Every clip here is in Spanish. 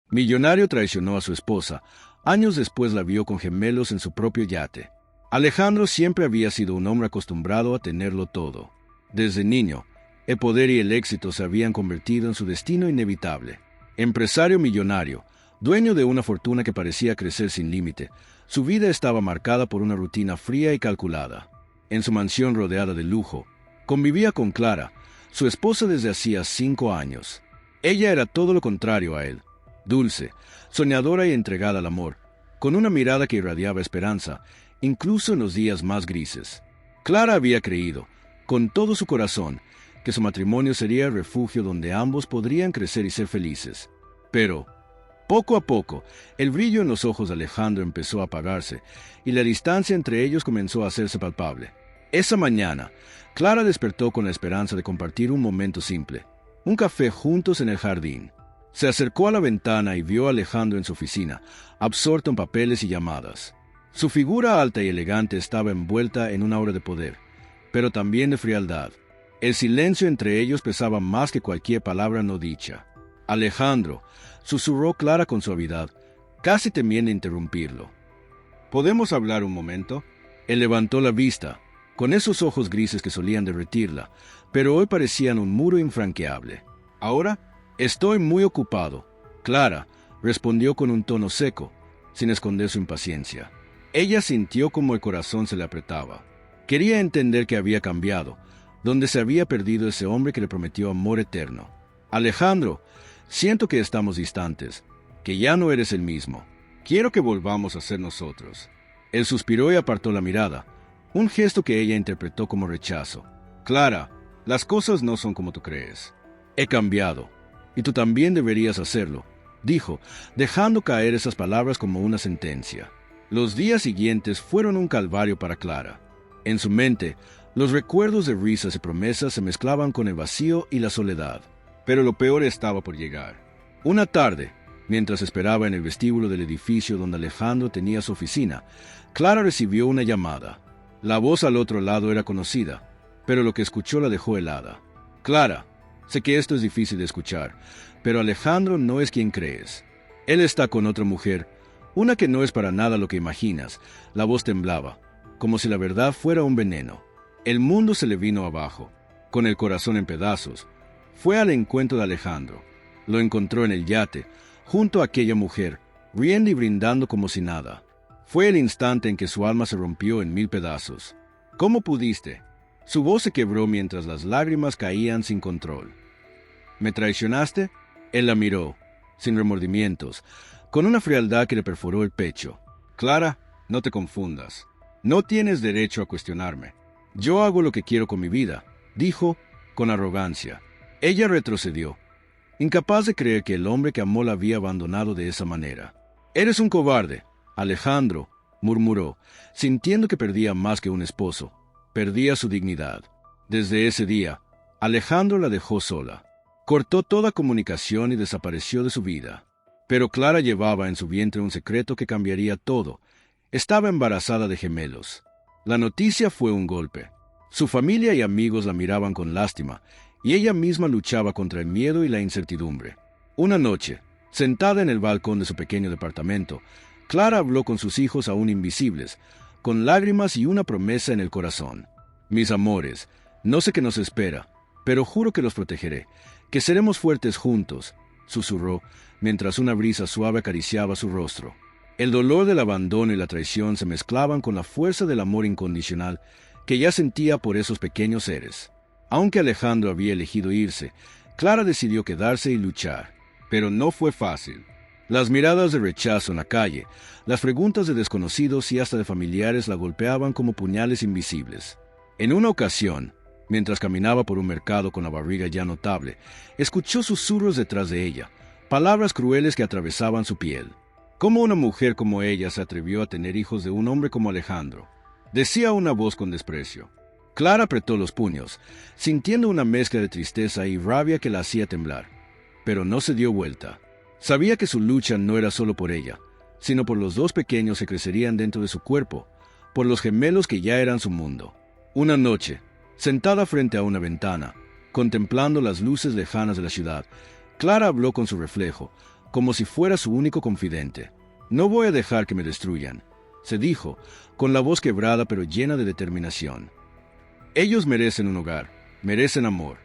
Millonario traicionó a su esposa. Años después la vio con gemelos en su propio yate. Alejandro siempre había sido un hombre acostumbrado a tenerlo todo. Desde niño, el poder y el éxito se habían convertido en su destino inevitable. Empresario millonario, dueño de una fortuna que parecía crecer sin límite, su vida estaba marcada por una rutina fría y calculada. En su mansión rodeada de lujo, convivía con Clara, su esposa desde hacía 5 años. Ella era todo lo contrario a él. Dulce, soñadora y entregada al amor, con una mirada que irradiaba esperanza, incluso en los días más grises. Clara había creído, con todo su corazón, que su matrimonio sería el refugio donde ambos podrían crecer y ser felices. Pero, poco a poco, el brillo en los ojos de Alejandro empezó a apagarse, y la distancia entre ellos comenzó a hacerse palpable. Esa mañana, Clara despertó con la esperanza de compartir un momento simple, un café juntos en el jardín. Se acercó a la ventana y vio a Alejandro en su oficina, absorto en papeles y llamadas. Su figura alta y elegante estaba envuelta en una aura de poder, pero también de frialdad. El silencio entre ellos pesaba más que cualquier palabra no dicha. Alejandro, susurró Clara con suavidad, casi temiendo interrumpirlo. ¿Podemos hablar un momento? Él levantó la vista, con esos ojos grises que solían derretirla, pero hoy parecían un muro infranqueable. ¿Ahora? Estoy muy ocupado. Clara respondió con un tono seco, sin esconder su impaciencia. Ella sintió como el corazón se le apretaba. Quería entender que había cambiado, donde se había perdido ese hombre que le prometió amor eterno. Alejandro, siento que estamos distantes, que ya no eres el mismo. Quiero que volvamos a ser nosotros. Él suspiró y apartó la mirada, un gesto que ella interpretó como rechazo. Clara, las cosas no son como tú crees. He cambiado. Y tú también deberías hacerlo, dijo, dejando caer esas palabras como una sentencia. Los días siguientes fueron un calvario para Clara. En su mente, los recuerdos de risas y promesas se mezclaban con el vacío y la soledad. Pero lo peor estaba por llegar. Una tarde, mientras esperaba en el vestíbulo del edificio donde Alejandro tenía su oficina, Clara recibió una llamada. La voz al otro lado era conocida, pero lo que escuchó la dejó helada. Clara, sé que esto es difícil de escuchar, pero Alejandro no es quien crees. Él está con otra mujer, una que no es para nada lo que imaginas. La voz temblaba, como si la verdad fuera un veneno. El mundo se le vino abajo, con el corazón en pedazos. Fue al encuentro de Alejandro. Lo encontró en el yate, junto a aquella mujer, riendo y brindando como si nada. Fue el instante en que su alma se rompió en 1000 pedazos. ¿Cómo pudiste? Su voz se quebró mientras las lágrimas caían sin control. ¿Me traicionaste? Él la miró, sin remordimientos, con una frialdad que le perforó el pecho. Clara, no te confundas. No tienes derecho a cuestionarme. Yo hago lo que quiero con mi vida, dijo, con arrogancia. Ella retrocedió, incapaz de creer que el hombre que amó la había abandonado de esa manera. Eres un cobarde, Alejandro, murmuró, sintiendo que perdía más que un esposo. Perdía su dignidad. Desde ese día, Alejandro la dejó sola. Cortó toda comunicación y desapareció de su vida. Pero Clara llevaba en su vientre un secreto que cambiaría todo. Estaba embarazada de gemelos. La noticia fue un golpe. Su familia y amigos la miraban con lástima, y ella misma luchaba contra el miedo y la incertidumbre. Una noche, sentada en el balcón de su pequeño departamento, Clara habló con sus hijos aún invisibles, con lágrimas y una promesa en el corazón. Mis amores, no sé qué nos espera, pero juro que los protegeré, que seremos fuertes juntos, susurró, mientras una brisa suave acariciaba su rostro. El dolor del abandono y la traición se mezclaban con la fuerza del amor incondicional que ya sentía por esos pequeños seres. Aunque Alejandro había elegido irse, Clara decidió quedarse y luchar. Pero no fue fácil. Las miradas de rechazo en la calle, las preguntas de desconocidos y hasta de familiares la golpeaban como puñales invisibles. En una ocasión, mientras caminaba por un mercado con la barriga ya notable, escuchó susurros detrás de ella, palabras crueles que atravesaban su piel. ¿Cómo una mujer como ella se atrevió a tener hijos de un hombre como Alejandro? Decía una voz con desprecio. Clara apretó los puños, sintiendo una mezcla de tristeza y rabia que la hacía temblar. Pero no se dio vuelta. Sabía que su lucha no era solo por ella, sino por los 2 pequeños que crecerían dentro de su cuerpo, por los gemelos que ya eran su mundo. Una noche, sentada frente a una ventana, contemplando las luces lejanas de la ciudad, Clara habló con su reflejo, como si fuera su único confidente. «No voy a dejar que me destruyan», se dijo, con la voz quebrada pero llena de determinación. «Ellos merecen un hogar, merecen amor,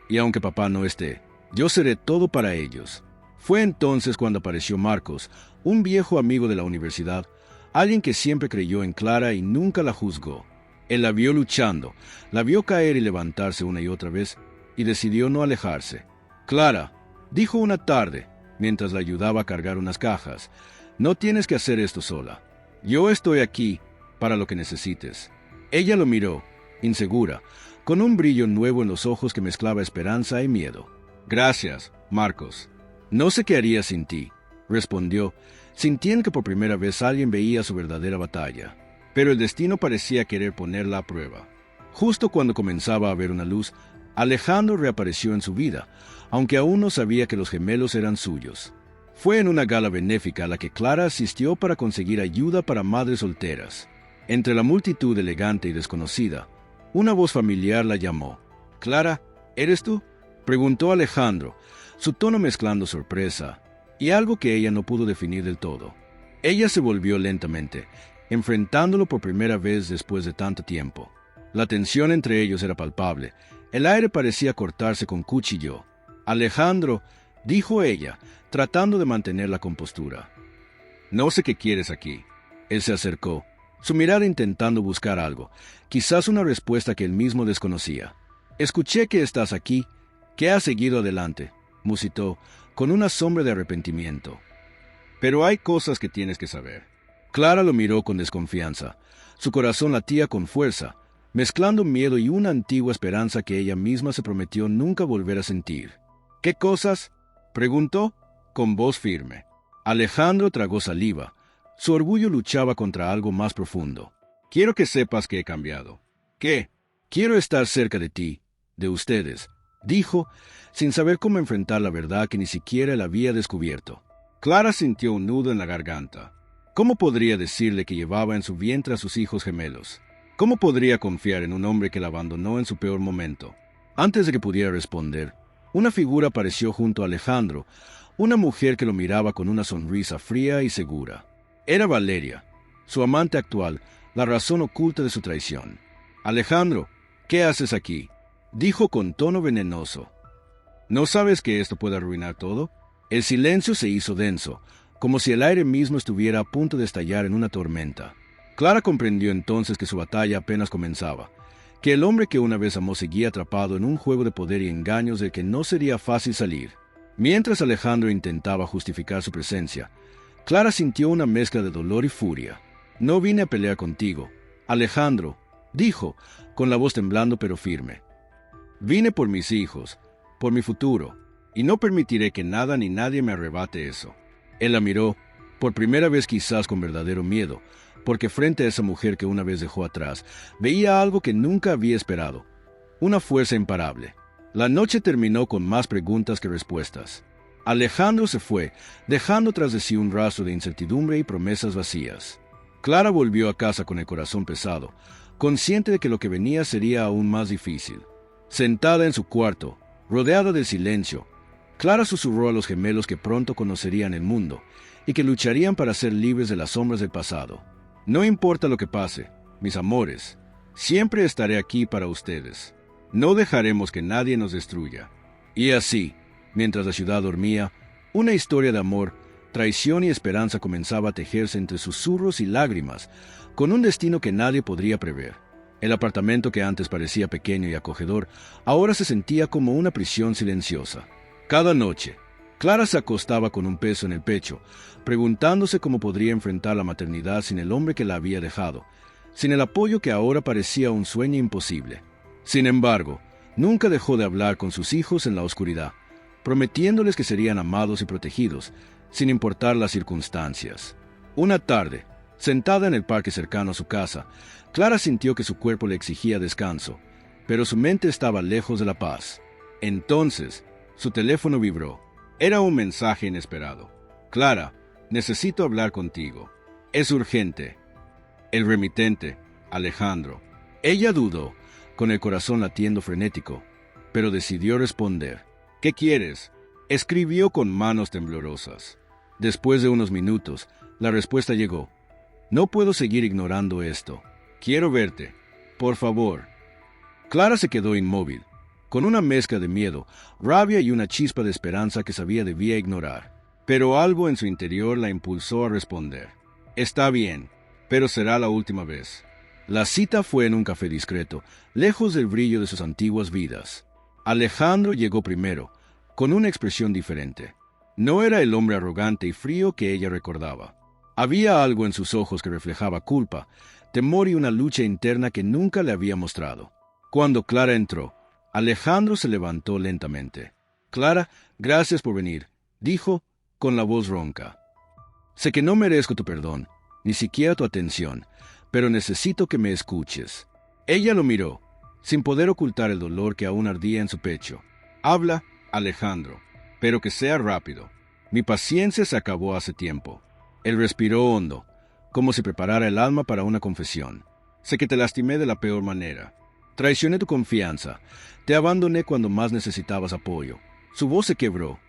y aunque papá no esté, yo seré todo para ellos». Fue entonces cuando apareció Marcos, un viejo amigo de la universidad, alguien que siempre creyó en Clara y nunca la juzgó. Él la vio luchando, la vio caer y levantarse una y otra vez, y decidió no alejarse. «Clara», dijo una tarde, mientras la ayudaba a cargar unas cajas, «no tienes que hacer esto sola. Yo estoy aquí para lo que necesites». Ella lo miró, insegura, con un brillo nuevo en los ojos que mezclaba esperanza y miedo. «Gracias, Marcos. No sé qué haría sin ti», respondió, sintiendo que por primera vez alguien veía su verdadera batalla. Pero el destino parecía querer ponerla a prueba. Justo cuando comenzaba a ver una luz, Alejandro reapareció en su vida, aunque aún no sabía que los gemelos eran suyos. Fue en una gala benéfica a la que Clara asistió para conseguir ayuda para madres solteras. Entre la multitud elegante y desconocida, una voz familiar la llamó. «Clara, ¿eres tú?», preguntó Alejandro, su tono mezclando sorpresa y algo que ella no pudo definir del todo. Ella se volvió lentamente, enfrentándolo por primera vez después de tanto tiempo. La tensión entre ellos era palpable. El aire parecía cortarse con cuchillo. «Alejandro», dijo ella, tratando de mantener la compostura. «No sé qué quieres aquí». Él se acercó, su mirada intentando buscar algo, quizás una respuesta que él mismo desconocía. «Escuché que estás aquí, que has seguido adelante», musitó, con una sombra de arrepentimiento. «Pero hay cosas que tienes que saber». Clara lo miró con desconfianza. Su corazón latía con fuerza, mezclando miedo y una antigua esperanza que ella misma se prometió nunca volver a sentir. «¿Qué cosas?», preguntó, con voz firme. Alejandro tragó saliva. Su orgullo luchaba contra algo más profundo. «Quiero que sepas que he cambiado». «¿Qué?». «Quiero estar cerca de ti, de ustedes», dijo, sin saber cómo enfrentar la verdad que ni siquiera él había descubierto. Clara sintió un nudo en la garganta. ¿Cómo podría decirle que llevaba en su vientre a sus hijos gemelos? ¿Cómo podría confiar en un hombre que la abandonó en su peor momento? Antes de que pudiera responder, una figura apareció junto a Alejandro, una mujer que lo miraba con una sonrisa fría y segura. Era Valeria, su amante actual, la razón oculta de su traición. «Alejandro, ¿qué haces aquí?», dijo con tono venenoso. «¿No sabes que esto puede arruinar todo?». El silencio se hizo denso, como si el aire mismo estuviera a punto de estallar en una tormenta. Clara comprendió entonces que su batalla apenas comenzaba, que el hombre que una vez amó seguía atrapado en un juego de poder y engaños del que no sería fácil salir. Mientras Alejandro intentaba justificar su presencia, Clara sintió una mezcla de dolor y furia. «No vine a pelear contigo, Alejandro», dijo, con la voz temblando pero firme. «Vine por mis hijos, por mi futuro, y no permitiré que nada ni nadie me arrebate eso». Él la miró, por primera vez quizás con verdadero miedo, porque frente a esa mujer que una vez dejó atrás, veía algo que nunca había esperado, una fuerza imparable. La noche terminó con más preguntas que respuestas. Alejandro se fue, dejando tras de sí un rastro de incertidumbre y promesas vacías. Clara volvió a casa con el corazón pesado, consciente de que lo que venía sería aún más difícil. Sentada en su cuarto, rodeada del silencio, Clara susurró a los gemelos que pronto conocerían el mundo y que lucharían para ser libres de las sombras del pasado. «No importa lo que pase, mis amores, siempre estaré aquí para ustedes. No dejaremos que nadie nos destruya». Y así, mientras la ciudad dormía, una historia de amor, traición y esperanza comenzaba a tejerse entre susurros y lágrimas, con un destino que nadie podría prever. El apartamento que antes parecía pequeño y acogedor, ahora se sentía como una prisión silenciosa. Cada noche, Clara se acostaba con un peso en el pecho, preguntándose cómo podría enfrentar la maternidad sin el hombre que la había dejado, sin el apoyo que ahora parecía un sueño imposible. Sin embargo, nunca dejó de hablar con sus hijos en la oscuridad, prometiéndoles que serían amados y protegidos, sin importar las circunstancias. Una tarde, sentada en el parque cercano a su casa, Clara sintió que su cuerpo le exigía descanso, pero su mente estaba lejos de la paz. Entonces, su teléfono vibró. Era un mensaje inesperado. «Clara, necesito hablar contigo. Es urgente». El remitente, Alejandro. Ella dudó, con el corazón latiendo frenético, pero decidió responder. «¿Qué quieres?», escribió con manos temblorosas. Después de unos minutos, la respuesta llegó. No puedo seguir ignorando esto. Quiero verte. Por favor. Clara se quedó inmóvil, con una mezcla de miedo, rabia y una chispa de esperanza que sabía debía ignorar. Pero algo en su interior la impulsó a responder. Está bien, pero será la última vez. La cita fue en un café discreto, lejos del brillo de sus antiguas vidas. Alejandro llegó primero, con una expresión diferente. No era el hombre arrogante y frío que ella recordaba. Había algo en sus ojos que reflejaba culpa, temor y una lucha interna que nunca le había mostrado. Cuando Clara entró, Alejandro se levantó lentamente. «Clara, gracias por venir», dijo con la voz ronca. «Sé que no merezco tu perdón, ni siquiera tu atención, pero necesito que me escuches». Ella lo miró, sin poder ocultar el dolor que aún ardía en su pecho. «Habla, Alejandro, pero que sea rápido. Mi paciencia se acabó hace tiempo». Él respiró hondo, como si preparara el alma para una confesión. «Sé que te lastimé de la peor manera. Traicioné tu confianza. Te abandoné cuando más necesitabas apoyo». Su voz se quebró.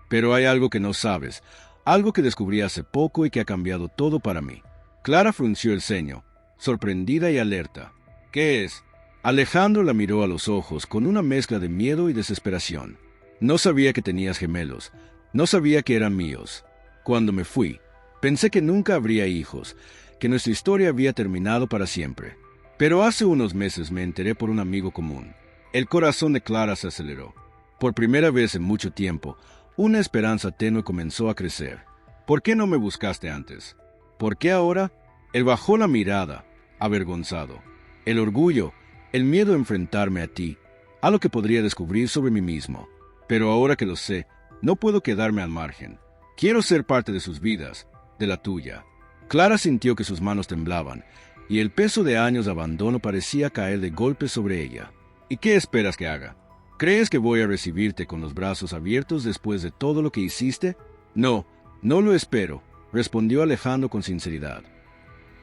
«Pero hay algo que no sabes, algo que descubrí hace poco y que ha cambiado todo para mí». Clara frunció el ceño, sorprendida y alerta. «¿Qué es?» Alejandro la miró a los ojos con una mezcla de miedo y desesperación. «No sabía que tenías gemelos. No sabía que eran míos. Cuando me fui, pensé que nunca habría hijos, que nuestra historia había terminado para siempre. Pero hace unos meses me enteré por un amigo común». El corazón de Clara se aceleró. Por primera vez en mucho tiempo, una esperanza tenue comenzó a crecer. «¿Por qué no me buscaste antes? ¿Por qué ahora?» Él bajó la mirada, avergonzado. El orgullo, el miedo a enfrentarme a ti, a lo que podría descubrir sobre mí mismo. Pero ahora que lo sé, no puedo quedarme al margen. Quiero ser parte de sus vidas, de la tuya». Clara sintió que sus manos temblaban, y el peso de años de abandono parecía caer de golpe sobre ella. «¿Y qué esperas que haga? ¿Crees que voy a recibirte con los brazos abiertos después de todo lo que hiciste?» «No, no lo espero», respondió Alejandro con sinceridad.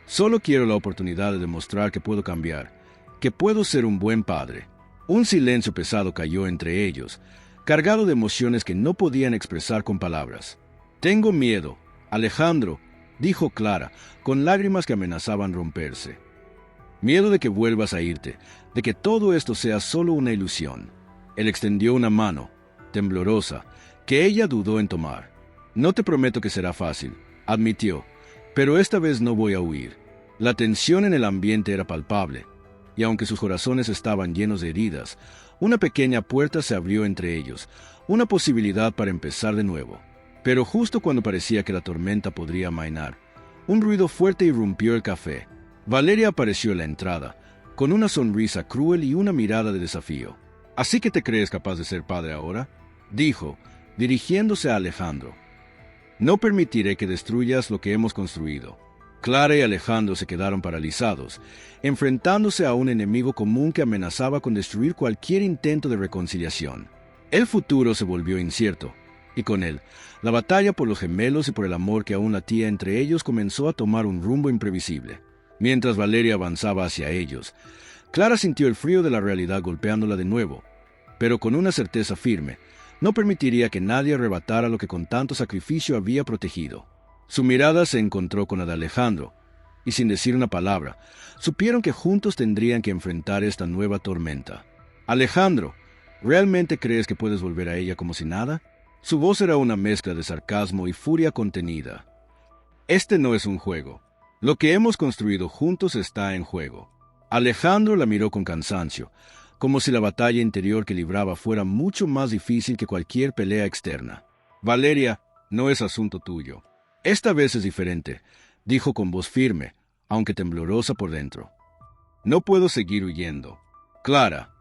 «Solo quiero la oportunidad de demostrar que puedo cambiar, que puedo ser un buen padre». Un silencio pesado cayó entre ellos, cargado de emociones que no podían expresar con palabras. «Tengo miedo, Alejandro», dijo Clara, con lágrimas que amenazaban romperse. «Miedo de que vuelvas a irte, de que todo esto sea solo una ilusión». Él extendió una mano, temblorosa, que ella dudó en tomar. «No te prometo que será fácil», admitió, «pero esta vez no voy a huir». La tensión en el ambiente era palpable, y aunque sus corazones estaban llenos de heridas, una pequeña puerta se abrió entre ellos, una posibilidad para empezar de nuevo. Pero justo cuando parecía que la tormenta podría amainar, un ruido fuerte irrumpió el café. Valeria apareció en la entrada, con una sonrisa cruel y una mirada de desafío. «¿Así que te crees capaz de ser padre ahora?», dijo, dirigiéndose a Alejandro. «No permitiré que destruyas lo que hemos construido». Clara y Alejandro se quedaron paralizados, enfrentándose a un enemigo común que amenazaba con destruir cualquier intento de reconciliación. El futuro se volvió incierto, y con él, la batalla por los gemelos y por el amor que aún latía entre ellos comenzó a tomar un rumbo imprevisible. Mientras Valeria avanzaba hacia ellos, Clara sintió el frío de la realidad golpeándola de nuevo, pero con una certeza firme: no permitiría que nadie arrebatara lo que con tanto sacrificio había protegido. Su mirada se encontró con la de Alejandro, y sin decir una palabra, supieron que juntos tendrían que enfrentar esta nueva tormenta. «Alejandro, ¿realmente crees que puedes volver a ella como si nada?». Su voz era una mezcla de sarcasmo y furia contenida. «Este no es un juego. Lo que hemos construido juntos está en juego». Alejandro la miró con cansancio, como si la batalla interior que libraba fuera mucho más difícil que cualquier pelea externa. «Valeria, no es asunto tuyo. Esta vez es diferente», dijo con voz firme, aunque temblorosa por dentro. «No puedo seguir huyendo». Clara,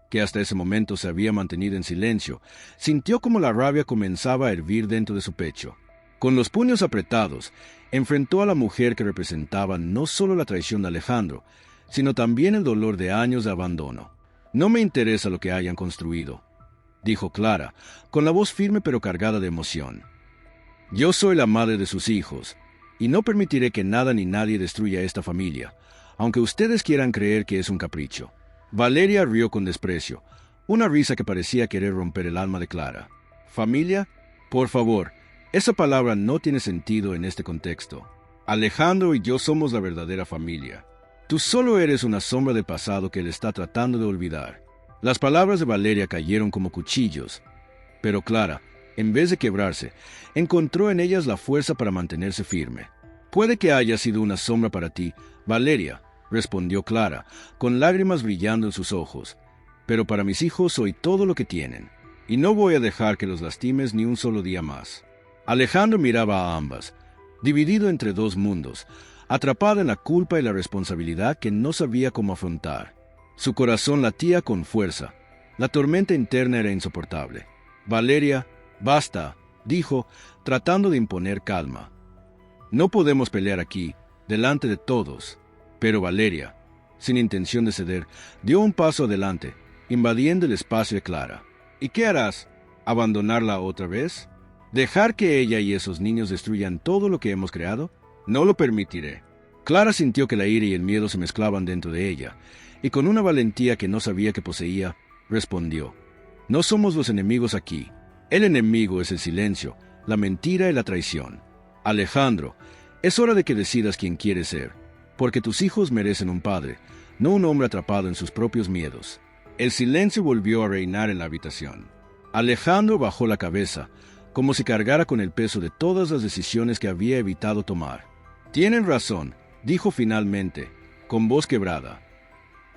que hasta ese momento se había mantenido en silencio, sintió como la rabia comenzaba a hervir dentro de su pecho. Con los puños apretados, enfrentó a la mujer que representaba no solo la traición de Alejandro, sino también el dolor de años de abandono. «No me interesa lo que hayan construido», dijo Clara, con la voz firme pero cargada de emoción. «Yo soy la madre de sus hijos, y no permitiré que nada ni nadie destruya esta familia, aunque ustedes quieran creer que es un capricho». Valeria rió con desprecio, una risa que parecía querer romper el alma de Clara. «¿Familia? Por favor, Esa palabra no tiene sentido en este contexto. Alejandro y yo somos la verdadera familia. Tú solo eres una sombra del pasado que él está tratando de olvidar. Las palabras de Valeria cayeron como cuchillos, pero Clara, en vez de quebrarse, encontró en ellas la fuerza para mantenerse firme. Puede que haya sido una sombra para ti, Valeria, respondió Clara, con lágrimas brillando en sus ojos, pero para mis hijos soy todo lo que tienen, y no voy a dejar que los lastimes ni un solo día más. Alejandro miraba a ambas, dividido entre dos mundos, atrapado en la culpa y la responsabilidad que no sabía cómo afrontar. Su corazón latía con fuerza. La tormenta interna era insoportable. Valeria, basta, dijo, tratando de imponer calma. No podemos pelear aquí, delante de todos. Pero Valeria, sin intención de ceder, dio un paso adelante, invadiendo el espacio de Clara. ¿Y qué harás? ¿Abandonarla otra vez? ¿Dejar que ella y esos niños destruyan todo lo que hemos creado? No lo permitiré. Clara sintió que la ira y el miedo se mezclaban dentro de ella, y con una valentía que no sabía que poseía, respondió: No somos los enemigos aquí. El enemigo es el silencio, la mentira y la traición. Alejandro, es hora de que decidas quién quieres ser, porque tus hijos merecen un padre, no un hombre atrapado en sus propios miedos. El silencio volvió a reinar en la habitación. Alejandro bajó la cabeza, como si cargara con el peso de todas las decisiones que había evitado tomar. Tienen razón, dijo finalmente, con voz quebrada.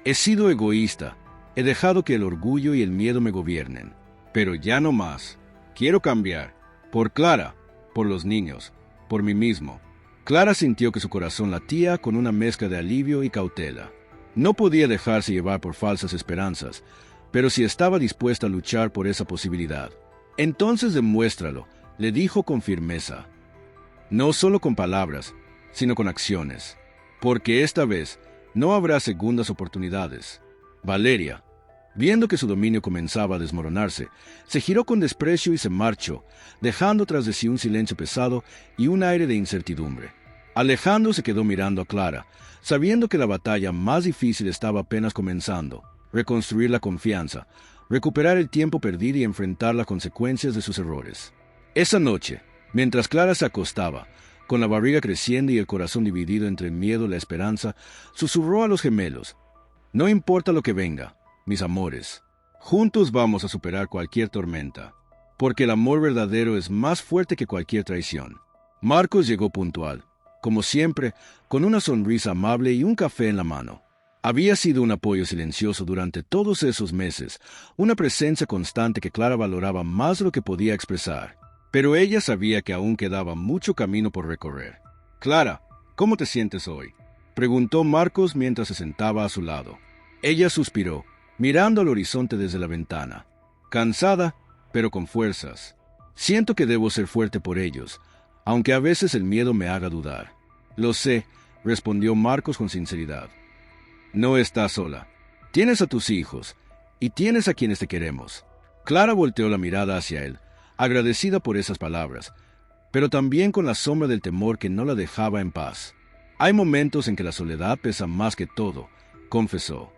He sido egoísta, he dejado que el orgullo y el miedo me gobiernen, pero ya no más. Quiero cambiar, por Clara, por los niños, por mí mismo. Clara sintió que su corazón latía con una mezcla de alivio y cautela. No podía dejarse llevar por falsas esperanzas, pero sí estaba dispuesta a luchar por esa posibilidad. Entonces demuéstralo, le dijo con firmeza. No solo con palabras, sino con acciones, porque esta vez no habrá segundas oportunidades. Valeria, viendo que su dominio comenzaba a desmoronarse, se giró con desprecio y se marchó, dejando tras de sí un silencio pesado y un aire de incertidumbre. Alejandro se quedó mirando a Clara, sabiendo que la batalla más difícil estaba apenas comenzando: reconstruir la confianza, recuperar el tiempo perdido y enfrentar las consecuencias de sus errores. Esa noche, mientras Clara se acostaba, con la barriga creciendo y el corazón dividido entre el miedo y la esperanza, susurró a los gemelos: No importa lo que venga, mis amores, juntos vamos a superar cualquier tormenta, porque el amor verdadero es más fuerte que cualquier traición. Marcos llegó puntual, como siempre, con una sonrisa amable y un café en la mano. Había sido un apoyo silencioso durante todos esos meses, una presencia constante que Clara valoraba más de lo que podía expresar. Pero ella sabía que aún quedaba mucho camino por recorrer. «Clara, ¿cómo te sientes hoy?», preguntó Marcos mientras se sentaba a su lado. Ella suspiró, mirando al horizonte desde la ventana. «Cansada, pero con fuerzas. Siento que debo ser fuerte por ellos, aunque a veces el miedo me haga dudar». «Lo sé», respondió Marcos con sinceridad. «No estás sola. Tienes a tus hijos, y tienes a quienes te queremos». Clara volteó la mirada hacia él, agradecida por esas palabras, pero también con la sombra del temor que no la dejaba en paz. «Hay momentos en que la soledad pesa más que todo», confesó.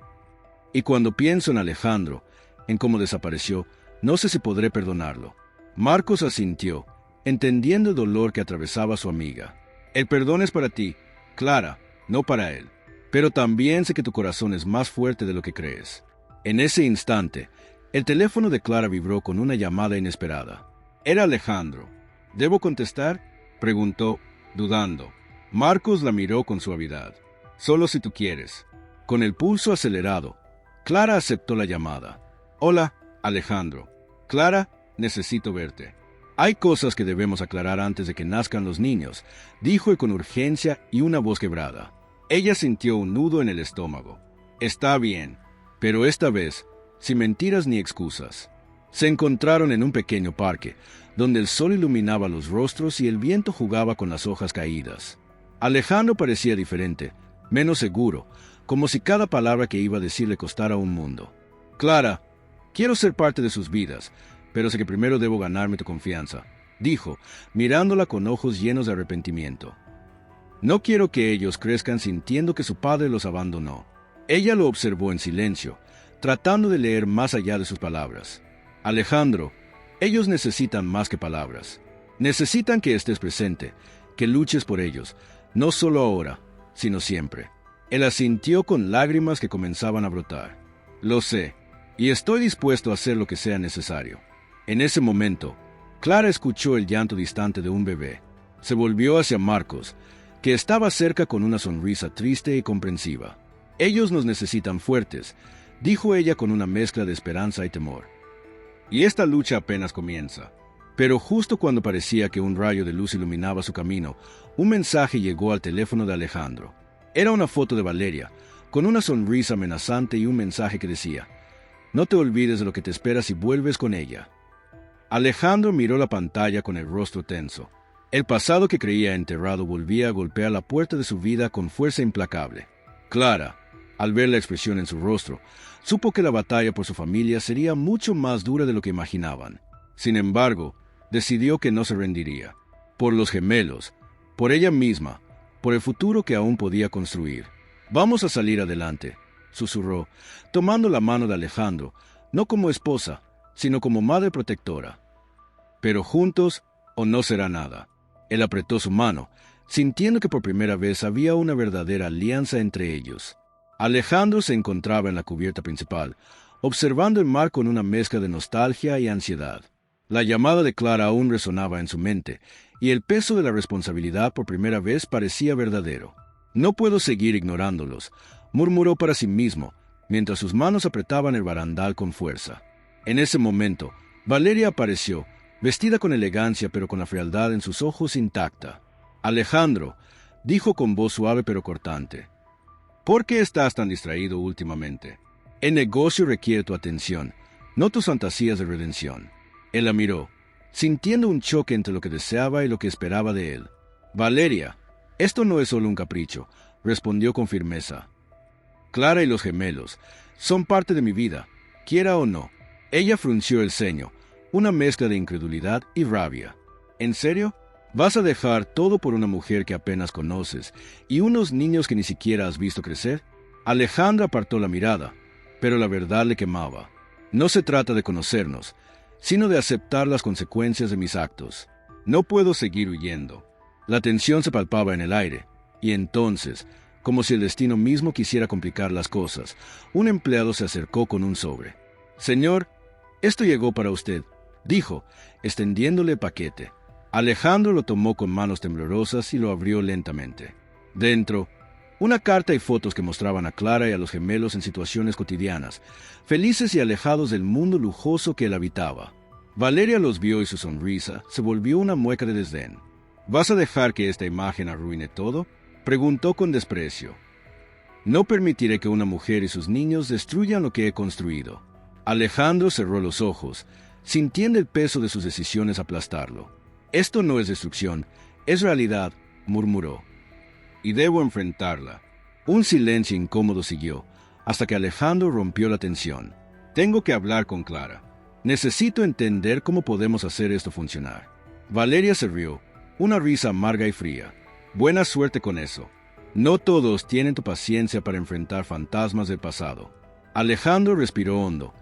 «Y cuando pienso en Alejandro, en cómo desapareció, no sé si podré perdonarlo». Marcos asintió, entendiendo el dolor que atravesaba su amiga. «El perdón es para ti, Clara, no para él. Pero también sé que tu corazón es más fuerte de lo que crees». En ese instante, el teléfono de Clara vibró con una llamada inesperada. Era Alejandro. «¿Debo contestar?», preguntó, dudando. Marcos la miró con suavidad. «Solo si tú quieres». Con el pulso acelerado, Clara aceptó la llamada. «Hola, Alejandro. Clara, necesito verte». «Hay cosas que debemos aclarar antes de que nazcan los niños», dijo él con urgencia y una voz quebrada. Ella sintió un nudo en el estómago. «Está bien, pero esta vez, sin mentiras ni excusas». Se encontraron en un pequeño parque, donde el sol iluminaba los rostros y el viento jugaba con las hojas caídas. Alejandro parecía diferente, menos seguro, como si cada palabra que iba a decir le costara un mundo. «Clara, quiero ser parte de sus vidas, pero sé que primero debo ganarme tu confianza», dijo, mirándola con ojos llenos de arrepentimiento. «No quiero que ellos crezcan sintiendo que su padre los abandonó». Ella lo observó en silencio, tratando de leer más allá de sus palabras. «Alejandro, ellos necesitan más que palabras. Necesitan que estés presente, que luches por ellos, no solo ahora, sino siempre. Él asintió con lágrimas que comenzaban a brotar. Lo sé, y estoy dispuesto a hacer lo que sea necesario. En ese momento, Clara escuchó el llanto distante de un bebé. Se volvió hacia Marcos, que estaba cerca con una sonrisa triste y comprensiva. Ellos nos necesitan fuertes, dijo ella con una mezcla de esperanza y temor. Y esta lucha apenas comienza. Pero justo cuando parecía que un rayo de luz iluminaba su camino, un mensaje llegó al teléfono de Alejandro. Era una foto de Valeria, con una sonrisa amenazante y un mensaje que decía: «No te olvides de lo que te espera si vuelves con ella». Alejandro miró la pantalla con el rostro tenso. El pasado que creía enterrado volvía a golpear la puerta de su vida con fuerza implacable. Clara, al ver la expresión en su rostro, supo que la batalla por su familia sería mucho más dura de lo que imaginaban. Sin embargo, decidió que no se rendiría. Por los gemelos, por ella misma, por el futuro que aún podía construir. «Vamos a salir adelante», susurró, tomando la mano de Alejandro, no como esposa, sino como madre protectora. «Pero juntos, o no será nada». Él apretó su mano, sintiendo que por primera vez había una verdadera alianza entre ellos. Alejandro se encontraba en la cubierta principal, observando el mar con una mezcla de nostalgia y ansiedad. La llamada de Clara aún resonaba en su mente, y el peso de la responsabilidad por primera vez parecía verdadero. «No puedo seguir ignorándolos», murmuró para sí mismo, mientras sus manos apretaban el barandal con fuerza. En ese momento, Valeria apareció, vestida con elegancia pero con la frialdad en sus ojos intacta. «Alejandro», dijo con voz suave pero cortante, «¿por qué estás tan distraído últimamente? El negocio requiere tu atención, no tus fantasías de redención». Él la miró, sintiendo un choque entre lo que deseaba y lo que esperaba de él. «Valeria, esto no es solo un capricho», respondió con firmeza. «Clara y los gemelos son parte de mi vida, quiera o no». Ella frunció el ceño, una mezcla de incredulidad y rabia. «¿En serio? ¿Vas a dejar todo por una mujer que apenas conoces y unos niños que ni siquiera has visto crecer?» Alejandra apartó la mirada, pero la verdad le quemaba. «No se trata de conocernos, sino de aceptar las consecuencias de mis actos. No puedo seguir huyendo». La tensión se palpaba en el aire, y entonces, como si el destino mismo quisiera complicar las cosas, un empleado se acercó con un sobre. «Señor, esto llegó para usted», dijo, extendiéndole el paquete. Alejandro lo tomó con manos temblorosas y lo abrió lentamente. Dentro, una carta y fotos que mostraban a Clara y a los gemelos en situaciones cotidianas, felices y alejados del mundo lujoso que él habitaba. Valeria los vio y su sonrisa se volvió una mueca de desdén. «¿Vas a dejar que esta imagen arruine todo?», preguntó con desprecio. «No permitiré que una mujer y sus niños destruyan lo que he construido». Alejandro cerró los ojos, sintiendo el peso de sus decisiones aplastarlo. «Esto no es destrucción, es realidad», murmuró. «Y debo enfrentarla». Un silencio incómodo siguió, hasta que Alejandro rompió la tensión. «Tengo que hablar con Clara. Necesito entender cómo podemos hacer esto funcionar». Valeria se rió, una risa amarga y fría. «Buena suerte con eso. No todos tienen tu paciencia para enfrentar fantasmas del pasado». Alejandro respiró hondo,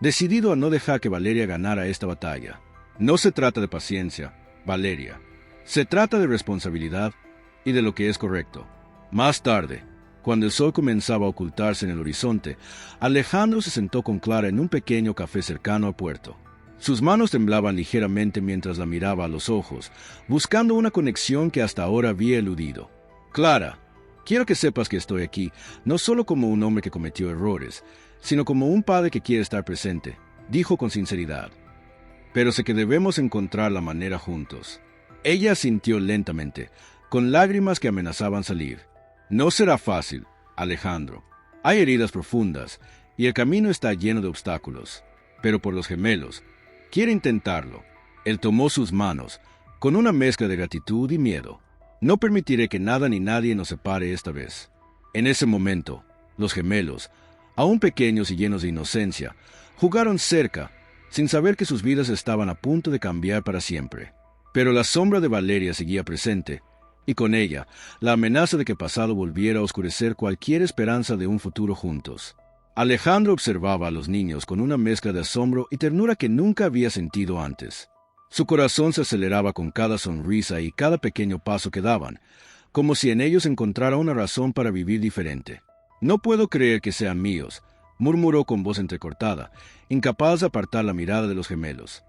decidido a no dejar que Valeria ganara esta batalla. «No se trata de paciencia, Valeria. Se trata de responsabilidad y de lo que es correcto». Más tarde, cuando el sol comenzaba a ocultarse en el horizonte, Alejandro se sentó con Clara en un pequeño café cercano al puerto. Sus manos temblaban ligeramente mientras la miraba a los ojos, buscando una conexión que hasta ahora había eludido. «Clara, quiero que sepas que estoy aquí, no solo como un hombre que cometió errores, sino como un padre que quiere estar presente», dijo con sinceridad. «Pero sé que debemos encontrar la manera juntos». Ella asintió lentamente, con lágrimas que amenazaban salir. «No será fácil, Alejandro. Hay heridas profundas, y el camino está lleno de obstáculos. Pero por los gemelos, quiero intentarlo». Él tomó sus manos, con una mezcla de gratitud y miedo. «No permitiré que nada ni nadie nos separe esta vez». En ese momento, los gemelos, aún pequeños y llenos de inocencia, jugaron cerca, sin saber que sus vidas estaban a punto de cambiar para siempre. Pero la sombra de Valeria seguía presente, y con ella, la amenaza de que el pasado volviera a oscurecer cualquier esperanza de un futuro juntos. Alejandro observaba a los niños con una mezcla de asombro y ternura que nunca había sentido antes. Su corazón se aceleraba con cada sonrisa y cada pequeño paso que daban, como si en ellos encontrara una razón para vivir diferente. «No puedo creer que sean míos», murmuró con voz entrecortada, incapaz de apartar la mirada de los gemelos.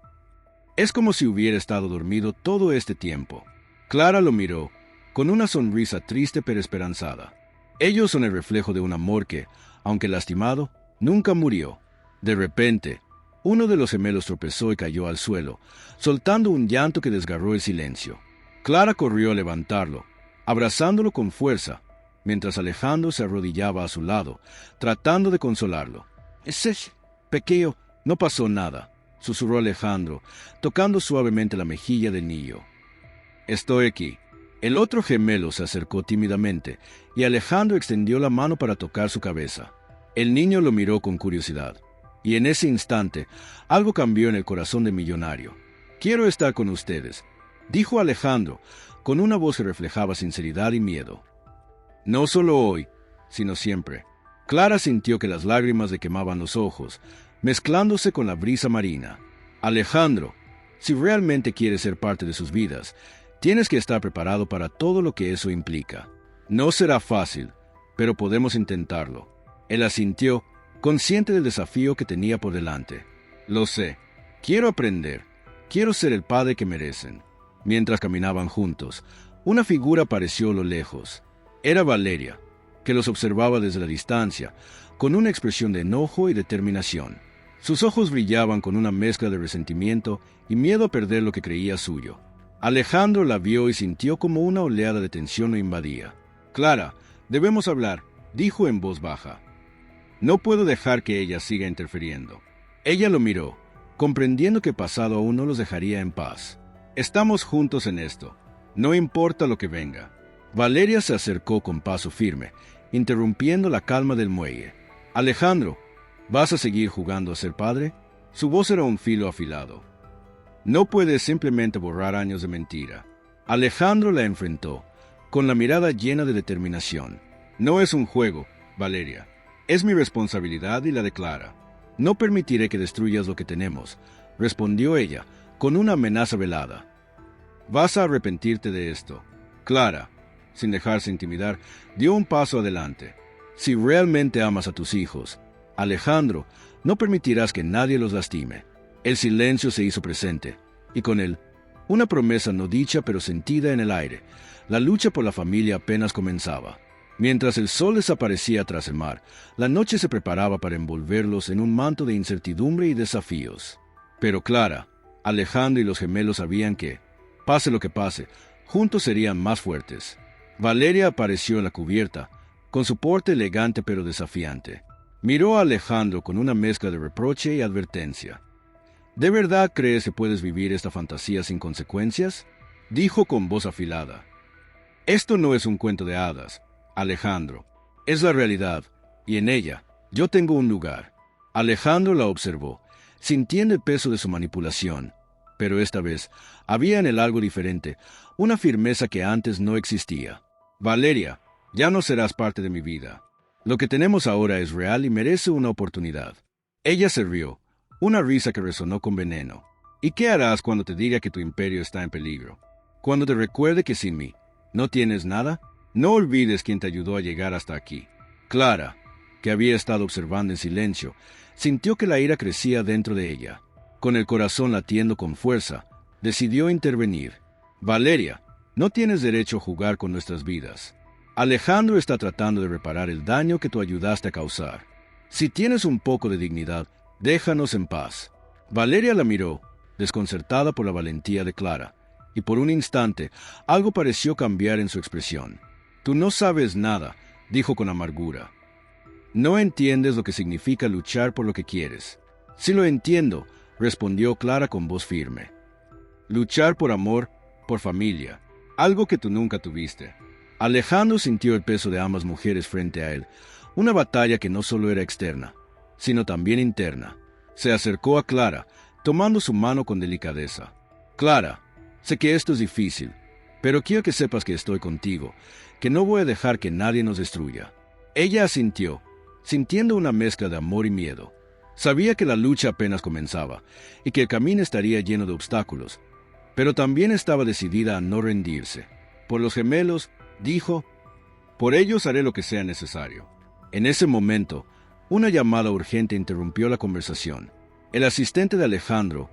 «Es como si hubiera estado dormido todo este tiempo». Clara lo miró, con una sonrisa triste pero esperanzada. Ellos son el reflejo de un amor que, aunque lastimado, nunca murió. De repente, uno de los gemelos tropezó y cayó al suelo, soltando un llanto que desgarró el silencio. Clara corrió a levantarlo, abrazándolo con fuerza, mientras Alejandro se arrodillaba a su lado, tratando de consolarlo. «Ese pequeño, no pasó nada», susurró Alejandro, tocando suavemente la mejilla del niño. «Estoy aquí». El otro gemelo se acercó tímidamente, y Alejandro extendió la mano para tocar su cabeza. El niño lo miró con curiosidad, y en ese instante algo cambió en el corazón del millonario. «Quiero estar con ustedes», dijo Alejandro, con una voz que reflejaba sinceridad y miedo. «No solo hoy, sino siempre». Clara sintió que las lágrimas le quemaban los ojos, mezclándose con la brisa marina. «Alejandro, si realmente quieres ser parte de sus vidas, tienes que estar preparado para todo lo que eso implica. No será fácil, pero podemos intentarlo». Él asintió, consciente del desafío que tenía por delante. «Lo sé. Quiero aprender. Quiero ser el padre que merecen». Mientras caminaban juntos, una figura apareció a lo lejos. Era Valeria, que los observaba desde la distancia, con una expresión de enojo y determinación. Sus ojos brillaban con una mezcla de resentimiento y miedo a perder lo que creía suyo. Alejandro la vio y sintió como una oleada de tensión lo invadía. «Clara, debemos hablar», dijo en voz baja. «No puedo dejar que ella siga interfiriendo». Ella lo miró, comprendiendo que pasado aún no los dejaría en paz. «Estamos juntos en esto. No importa lo que venga». Valeria se acercó con paso firme, interrumpiendo la calma del muelle. «Alejandro, ¿vas a seguir jugando a ser padre?» Su voz era un filo afilado. «No puedes simplemente borrar años de mentira». Alejandro la enfrentó, con la mirada llena de determinación. «No es un juego, Valeria. Es mi responsabilidad y la de Clara. No permitiré que destruyas lo que tenemos», respondió ella, con una amenaza velada. «Vas a arrepentirte de esto». Clara, sin dejarse intimidar, dio un paso adelante. «Si realmente amas a tus hijos, Alejandro, no permitirás que nadie los lastime». El silencio se hizo presente, y con él, una promesa no dicha pero sentida en el aire. La lucha por la familia apenas comenzaba. Mientras el sol desaparecía tras el mar, la noche se preparaba para envolverlos en un manto de incertidumbre y desafíos. Pero Clara, Alejandro y los gemelos sabían que, pase lo que pase, juntos serían más fuertes. Valeria apareció en la cubierta, con su porte elegante pero desafiante. Miró a Alejandro con una mezcla de reproche y advertencia. «¿De verdad crees que puedes vivir esta fantasía sin consecuencias?», dijo con voz afilada. «Esto no es un cuento de hadas, Alejandro. Es la realidad, y en ella yo tengo un lugar». Alejandro la observó, sintiendo el peso de su manipulación, pero esta vez había en él algo diferente, una firmeza que antes no existía. «Valeria, ya no serás parte de mi vida. Lo que tenemos ahora es real y merece una oportunidad». Ella se rió, una risa que resonó con veneno. «¿Y qué harás cuando te diga que tu imperio está en peligro? Cuando te recuerde que sin mí no tienes nada? No olvides quién te ayudó a llegar hasta aquí». Clara, que había estado observando en silencio, sintió que la ira crecía dentro de ella. Con el corazón latiendo con fuerza, decidió intervenir. «Valeria, no tienes derecho a jugar con nuestras vidas. Alejandro está tratando de reparar el daño que tú ayudaste a causar. Si tienes un poco de dignidad, déjanos en paz». Valeria la miró, desconcertada por la valentía de Clara, y por un instante algo pareció cambiar en su expresión. «Tú no sabes nada», dijo con amargura. «No entiendes lo que significa luchar por lo que quieres». «Sí lo entiendo», respondió Clara con voz firme. «Luchar por amor, por familia, algo que tú nunca tuviste». Alejandro sintió el peso de ambas mujeres frente a él, una batalla que no solo era externa, sino también interna. Se acercó a Clara, tomando su mano con delicadeza. «Clara, sé que esto es difícil, pero quiero que sepas que estoy contigo, que no voy a dejar que nadie nos destruya». Ella asintió, sintiendo una mezcla de amor y miedo. Sabía que la lucha apenas comenzaba, y que el camino estaría lleno de obstáculos, pero también estaba decidida a no rendirse. Por los gemelos, dijo, por ellos haré lo que sea necesario. En ese momento, una llamada urgente interrumpió la conversación. El asistente de Alejandro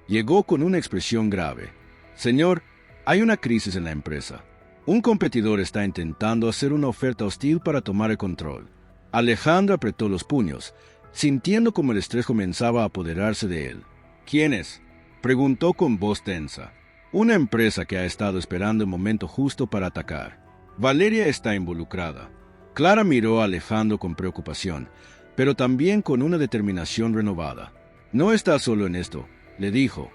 llegó con una expresión grave. Señor, hay una crisis en la empresa. Un competidor está intentando hacer una oferta hostil para tomar el control. Alejandro apretó los puños, sintiendo como el estrés comenzaba a apoderarse de él. ¿Quién es?, preguntó con voz tensa. Una empresa que ha estado esperando el momento justo para atacar. Valeria está involucrada. Clara miró a Alejandro con preocupación, pero también con una determinación renovada. No estás solo en esto, le dijo.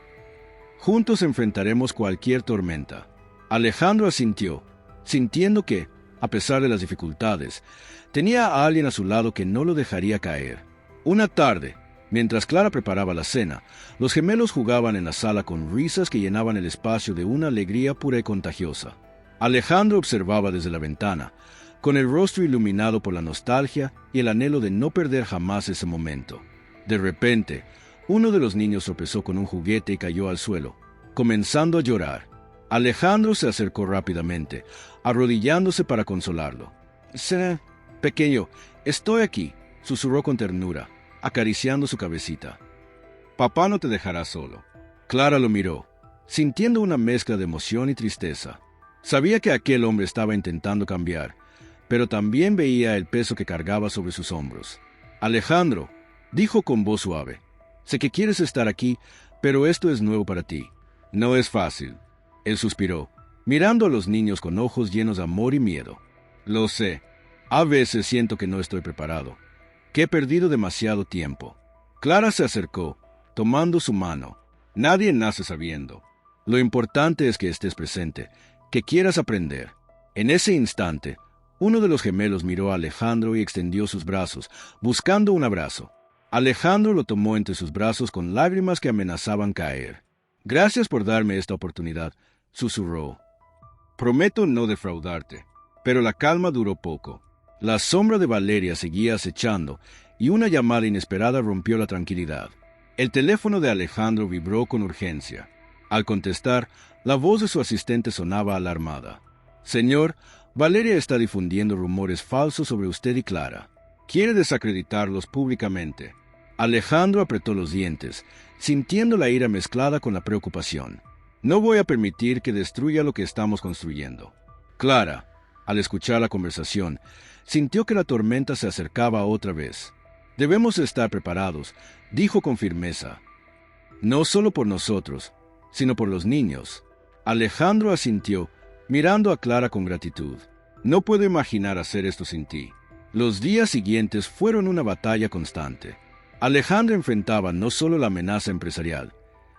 Juntos enfrentaremos cualquier tormenta. Alejandro asintió, sintiendo que, a pesar de las dificultades, tenía a alguien a su lado que no lo dejaría caer. Una tarde, mientras Clara preparaba la cena, los gemelos jugaban en la sala con risas que llenaban el espacio de una alegría pura y contagiosa. Alejandro observaba desde la ventana, con el rostro iluminado por la nostalgia y el anhelo de no perder jamás ese momento. De repente, uno de los niños tropezó con un juguete y cayó al suelo, comenzando a llorar. Alejandro se acercó rápidamente, arrodillándose para consolarlo. Pequeño, estoy aquí, susurró con ternura, acariciando su cabecita. Papá no te dejará solo. Clara lo miró, sintiendo una mezcla de emoción y tristeza. Sabía que aquel hombre estaba intentando cambiar, pero también veía el peso que cargaba sobre sus hombros. Alejandro, dijo con voz suave, sé que quieres estar aquí, pero esto es nuevo para ti. No es fácil. Él suspiró, mirando a los niños con ojos llenos de amor y miedo. Lo sé. A veces siento que no estoy preparado, que he perdido demasiado tiempo. Clara se acercó, tomando su mano. Nadie nace sabiendo. Lo importante es que estés presente, que quieras aprender. En ese instante, uno de los gemelos miró a Alejandro y extendió sus brazos, buscando un abrazo. Alejandro lo tomó entre sus brazos con lágrimas que amenazaban caer. Gracias por darme esta oportunidad, susurró. Prometo no defraudarte. Pero la calma duró poco. La sombra de Valeria seguía acechando y una llamada inesperada rompió la tranquilidad. El teléfono de Alejandro vibró con urgencia. Al contestar, la voz de su asistente sonaba alarmada. Señor, Valeria está difundiendo rumores falsos sobre usted y Clara. Quiere desacreditarlos públicamente. Alejandro apretó los dientes, sintiendo la ira mezclada con la preocupación. No voy a permitir que destruya lo que estamos construyendo. Clara, al escuchar la conversación, sintió que la tormenta se acercaba otra vez. Debemos estar preparados, dijo con firmeza. No solo por nosotros, sino por los niños. Alejandro asintió, mirando a Clara con gratitud. No puedo imaginar hacer esto sin ti. Los días siguientes fueron una batalla constante. Alejandro enfrentaba no solo la amenaza empresarial,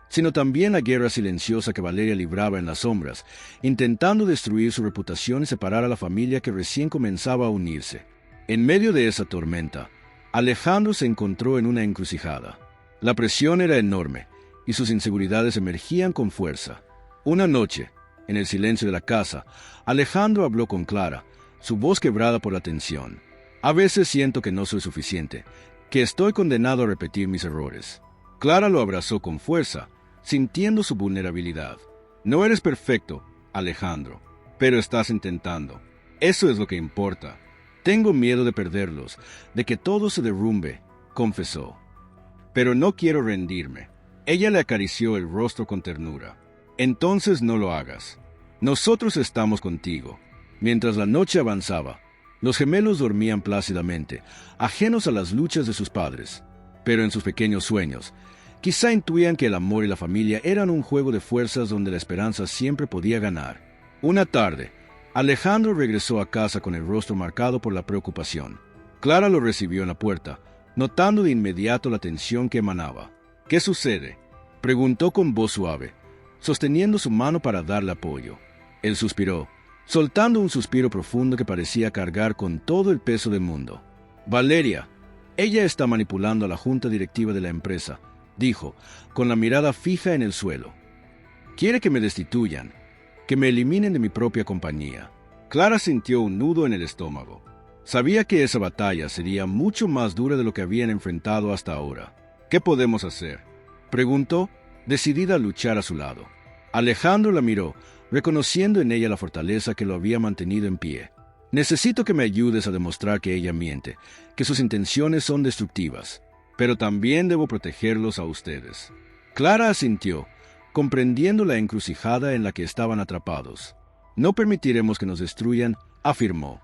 sino también la guerra silenciosa que Valeria libraba en las sombras, intentando destruir su reputación y separar a la familia que recién comenzaba a unirse. En medio de esa tormenta, Alejandro se encontró en una encrucijada. La presión era enorme, y sus inseguridades emergían con fuerza. Una noche, en el silencio de la casa, Alejandro habló con Clara, su voz quebrada por la tensión. A veces siento que no soy suficiente, que estoy condenado a repetir mis errores. Clara lo abrazó con fuerza, sintiendo su vulnerabilidad. No eres perfecto, Alejandro, pero estás intentando. Eso es lo que importa. Tengo miedo de perderlos, de que todo se derrumbe, confesó. Pero no quiero rendirme. Ella le acarició el rostro con ternura. Entonces no lo hagas. Nosotros estamos contigo. Mientras la noche avanzaba, los gemelos dormían plácidamente, ajenos a las luchas de sus padres. Pero en sus pequeños sueños, quizá intuían que el amor y la familia eran un juego de fuerzas donde la esperanza siempre podía ganar. Una tarde, Alejandro regresó a casa con el rostro marcado por la preocupación. Clara lo recibió en la puerta, notando de inmediato la tensión que emanaba. ¿Qué sucede?, preguntó con voz suave, sosteniendo su mano para darle apoyo. Él suspiró, soltando un suspiro profundo que parecía cargar con todo el peso del mundo. Valeria, ella está manipulando a la junta directiva de la empresa, dijo, con la mirada fija en el suelo. Quiere que me destituyan, que me eliminen de mi propia compañía. Clara sintió un nudo en el estómago. Sabía que esa batalla sería mucho más dura de lo que habían enfrentado hasta ahora. ¿Qué podemos hacer?, preguntó, decidida a luchar a su lado. Alejandro la miró, reconociendo en ella la fortaleza que lo había mantenido en pie. Necesito que me ayudes a demostrar que ella miente, que sus intenciones son destructivas, pero también debo protegerlos a ustedes. Clara asintió, comprendiendo la encrucijada en la que estaban atrapados. No permitiremos que nos destruyan, afirmó.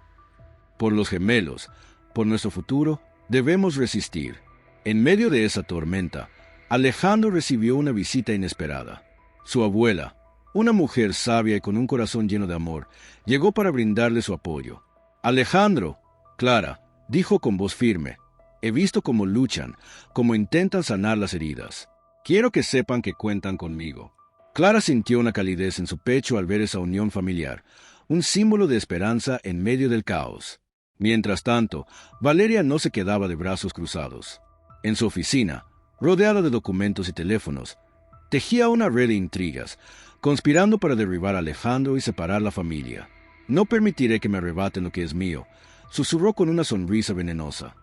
Por los gemelos, por nuestro futuro, debemos resistir. En medio de esa tormenta, Alejandro recibió una visita inesperada. Su abuela, una mujer sabia y con un corazón lleno de amor, llegó para brindarle su apoyo. Alejandro, Clara, dijo con voz firme, he visto cómo luchan, cómo intentan sanar las heridas. Quiero que sepan que cuentan conmigo. Clara sintió una calidez en su pecho al ver esa unión familiar, un símbolo de esperanza en medio del caos. Mientras tanto, Valeria no se quedaba de brazos cruzados. En su oficina, rodeada de documentos y teléfonos, tejía una red de intrigas, conspirando para derribar a Alejandro y separar la familia. No permitiré que me arrebaten lo que es mío, susurró con una sonrisa venenosa.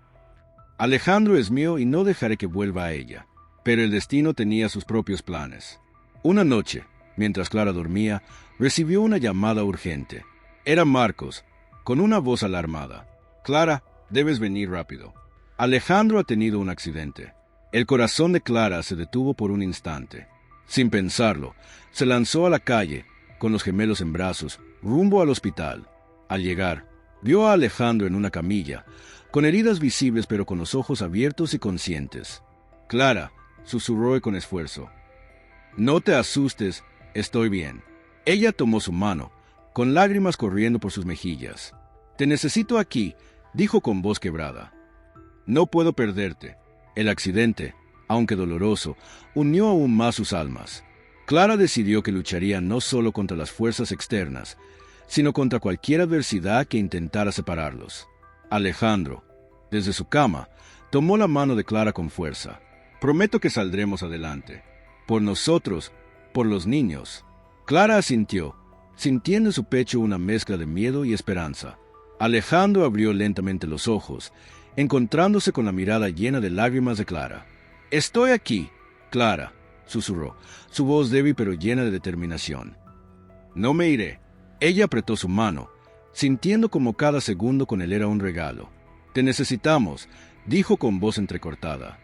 Alejandro es mío y no dejaré que vuelva a ella. Pero el destino tenía sus propios planes. Una noche, mientras Clara dormía, recibió una llamada urgente. Era Marcos, con una voz alarmada. Clara, debes venir rápido. Alejandro ha tenido un accidente. El corazón de Clara se detuvo por un instante. Sin pensarlo, se lanzó a la calle, con los gemelos en brazos, rumbo al hospital. Al llegar, vio a Alejandro en una camilla, con heridas visibles pero con los ojos abiertos y conscientes. Clara, susurró con esfuerzo. No te asustes, estoy bien. Ella tomó su mano, con lágrimas corriendo por sus mejillas. Te necesito aquí, dijo con voz quebrada. No puedo perderte. El accidente, aunque doloroso, unió aún más sus almas. Clara decidió que lucharía no solo contra las fuerzas externas, sino contra cualquier adversidad que intentara separarlos. Alejandro, desde su cama, tomó la mano de Clara con fuerza. Prometo que saldremos adelante. Por nosotros, por los niños. Clara asintió, sintiendo en su pecho una mezcla de miedo y esperanza. Alejandro abrió lentamente los ojos, encontrándose con la mirada llena de lágrimas de Clara. Estoy aquí, Clara, susurró, su voz débil pero llena de determinación. No me iré. Ella apretó su mano, sintiendo como cada segundo con él era un regalo. Te necesitamos, dijo con voz entrecortada.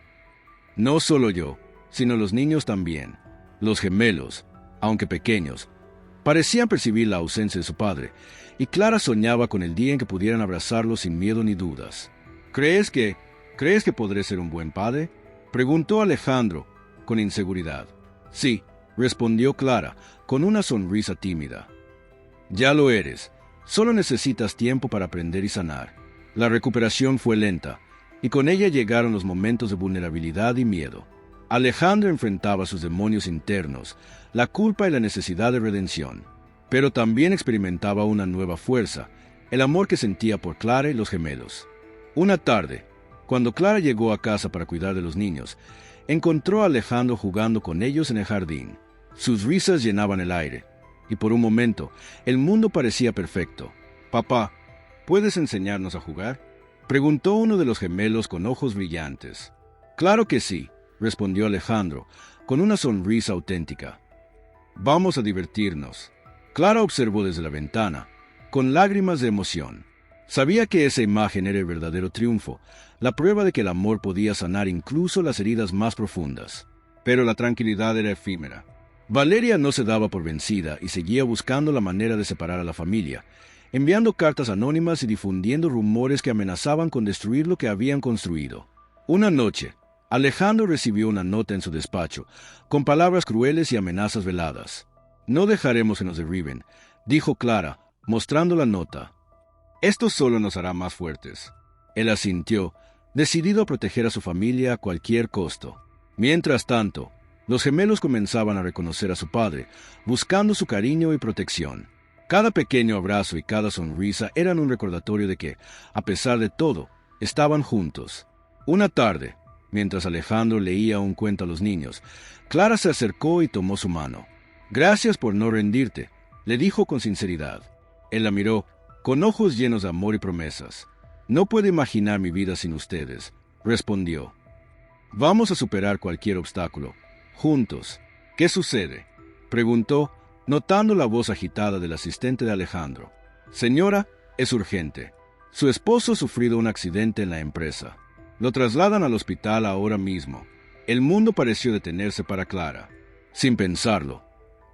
No solo yo, sino los niños también. Los gemelos, aunque pequeños, parecían percibir la ausencia de su padre, y Clara soñaba con el día en que pudieran abrazarlo sin miedo ni dudas. ¿Crees que podré ser un buen padre?, preguntó Alejandro, con inseguridad. Sí, respondió Clara, con una sonrisa tímida. Ya lo eres. Solo necesitas tiempo para aprender y sanar. La recuperación fue lenta, y con ella llegaron los momentos de vulnerabilidad y miedo. Alejandro enfrentaba sus demonios internos, la culpa y la necesidad de redención, pero también experimentaba una nueva fuerza, el amor que sentía por Clara y los gemelos. Una tarde, cuando Clara llegó a casa para cuidar de los niños, encontró a Alejandro jugando con ellos en el jardín. Sus risas llenaban el aire, y por un momento el mundo parecía perfecto. «Papá, ¿puedes enseñarnos a jugar?», preguntó uno de los gemelos con ojos brillantes. «Claro que sí», respondió Alejandro, con una sonrisa auténtica. «Vamos a divertirnos». Clara observó desde la ventana, con lágrimas de emoción. Sabía que esa imagen era el verdadero triunfo, la prueba de que el amor podía sanar incluso las heridas más profundas. Pero la tranquilidad era efímera. Valeria no se daba por vencida y seguía buscando la manera de separar a la familia, enviando cartas anónimas y difundiendo rumores que amenazaban con destruir lo que habían construido. Una noche, Alejandro recibió una nota en su despacho, con palabras crueles y amenazas veladas. «No dejaremos que nos derriben», dijo Clara, mostrando la nota. «Esto solo nos hará más fuertes». Él asintió, decidido a proteger a su familia a cualquier costo. Mientras tanto, los gemelos comenzaban a reconocer a su padre, buscando su cariño y protección. Cada pequeño abrazo y cada sonrisa eran un recordatorio de que, a pesar de todo, estaban juntos. Una tarde, mientras Alejandro leía un cuento a los niños, Clara se acercó y tomó su mano. «Gracias por no rendirte», le dijo con sinceridad. Él la miró, con ojos llenos de amor y promesas. «No puedo imaginar mi vida sin ustedes», respondió. «Vamos a superar cualquier obstáculo. Juntos». «¿Qué sucede?», Preguntó, notando la voz agitada del asistente de Alejandro. Señora, es urgente. Su esposo ha sufrido un accidente en la empresa. Lo trasladan al hospital ahora mismo. El mundo pareció detenerse para Clara. Sin pensarlo,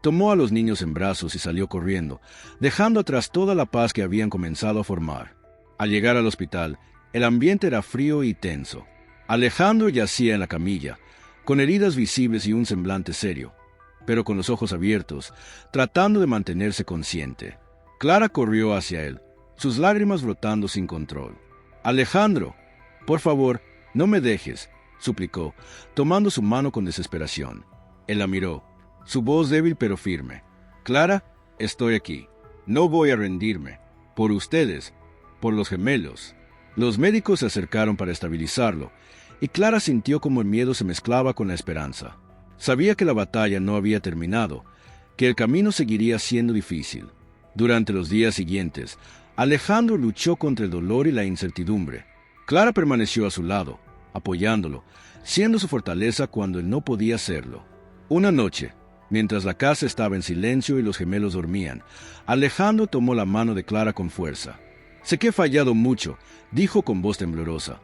tomó a los niños en brazos y salió corriendo, dejando atrás toda la paz que habían comenzado a formar. Al llegar al hospital, el ambiente era frío y tenso. Alejandro yacía en la camilla, con heridas visibles y un semblante serio, pero con los ojos abiertos, tratando de mantenerse consciente. Clara corrió hacia él, sus lágrimas brotando sin control. «Alejandro, por favor, no me dejes», suplicó, tomando su mano con desesperación. Él la miró, su voz débil pero firme. «Clara, estoy aquí. No voy a rendirme. Por ustedes, por los gemelos». Los médicos se acercaron para estabilizarlo, y Clara sintió como el miedo se mezclaba con la esperanza. Sabía que la batalla no había terminado, que el camino seguiría siendo difícil. Durante los días siguientes, Alejandro luchó contra el dolor y la incertidumbre. Clara permaneció a su lado, apoyándolo, siendo su fortaleza cuando él no podía serlo. Una noche, mientras la casa estaba en silencio y los gemelos dormían, Alejandro tomó la mano de Clara con fuerza. «Sé que he fallado mucho», dijo con voz temblorosa,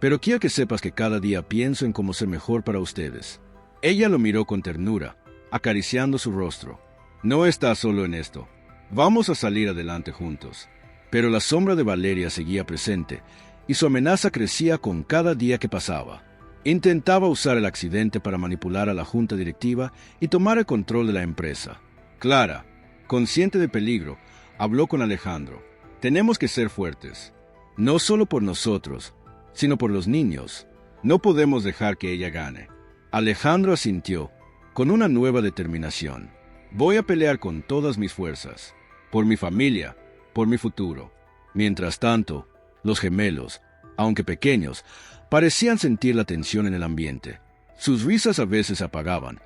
«pero quiero que sepas que cada día pienso en cómo ser mejor para ustedes». Ella lo miró con ternura, acariciando su rostro. «No estás solo en esto. Vamos a salir adelante juntos». Pero la sombra de Valeria seguía presente, y su amenaza crecía con cada día que pasaba. Intentaba usar el accidente para manipular a la junta directiva y tomar el control de la empresa. Clara, consciente del peligro, habló con Alejandro. «Tenemos que ser fuertes, no solo por nosotros, sino por los niños. No podemos dejar que ella gane». Alejandro asintió, con una nueva determinación. «Voy a pelear con todas mis fuerzas, por mi familia, por mi futuro». Mientras tanto, los gemelos, aunque pequeños, parecían sentir la tensión en el ambiente. Sus risas a veces se apagaban,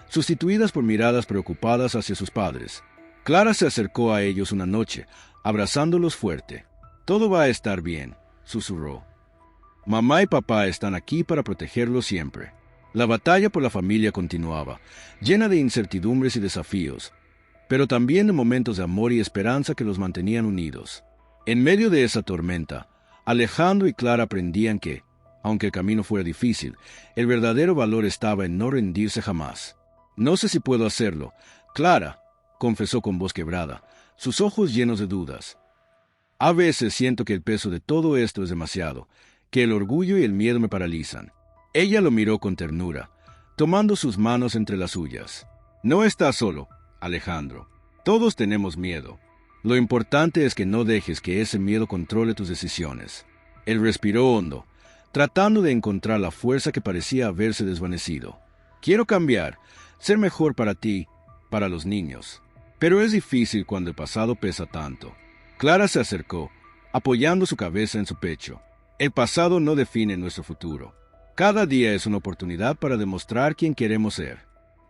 sustituidas por miradas preocupadas hacia sus padres. Clara se acercó a ellos una noche, abrazándolos fuerte. «Todo va a estar bien», susurró. «Mamá y papá están aquí para protegerlos siempre». La batalla por la familia continuaba, llena de incertidumbres y desafíos, pero también de momentos de amor y esperanza que los mantenían unidos. En medio de esa tormenta, Alejandro y Clara aprendían que, aunque el camino fuera difícil, el verdadero valor estaba en no rendirse jamás. «No sé si puedo hacerlo», Clara confesó con voz quebrada, sus ojos llenos de dudas. «A veces siento que el peso de todo esto es demasiado, que el orgullo y el miedo me paralizan». Ella lo miró con ternura, tomando sus manos entre las suyas. «No estás solo, Alejandro. Todos tenemos miedo. Lo importante es que no dejes que ese miedo controle tus decisiones». Él respiró hondo, tratando de encontrar la fuerza que parecía haberse desvanecido. «Quiero cambiar, ser mejor para ti, para los niños. Pero es difícil cuando el pasado pesa tanto». Clara se acercó, apoyando su cabeza en su pecho. «El pasado no define nuestro futuro. Cada día es una oportunidad para demostrar quién queremos ser».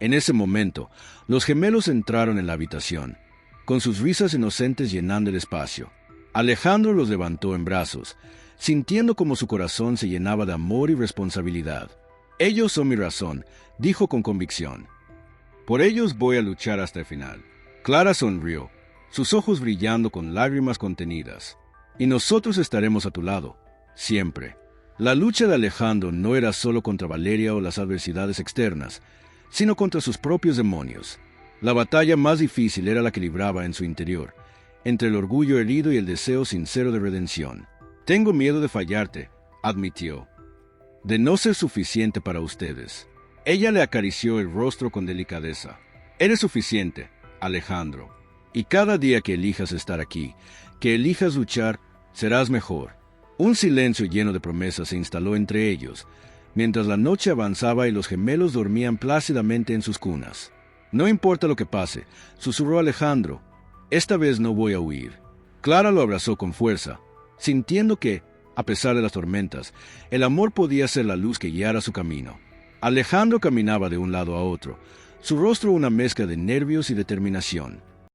En ese momento, los gemelos entraron en la habitación, con sus risas inocentes llenando el espacio. Alejandro los levantó en brazos, sintiendo como su corazón se llenaba de amor y responsabilidad. «Ellos son mi razón», dijo con convicción. «Por ellos voy a luchar hasta el final». Clara sonrió, sus ojos brillando con lágrimas contenidas. «Y nosotros estaremos a tu lado, siempre». La lucha de Alejandro no era solo contra Valeria o las adversidades externas, sino contra sus propios demonios. La batalla más difícil era la que libraba en su interior, entre el orgullo herido y el deseo sincero de redención. «Tengo miedo de fallarte», admitió, «de no ser suficiente para ustedes». Ella le acarició el rostro con delicadeza. «Eres suficiente, Alejandro, y cada día que elijas estar aquí, que elijas luchar, serás mejor». Un silencio lleno de promesas se instaló entre ellos, mientras la noche avanzaba y los gemelos dormían plácidamente en sus cunas. «No importa lo que pase», susurró Alejandro, «esta vez no voy a huir». Clara lo abrazó con fuerza, sintiendo que, a pesar de las tormentas, el amor podía ser la luz que guiara su camino. Alejandro caminaba de un lado a otro, su rostro una mezcla de nervios y determinación.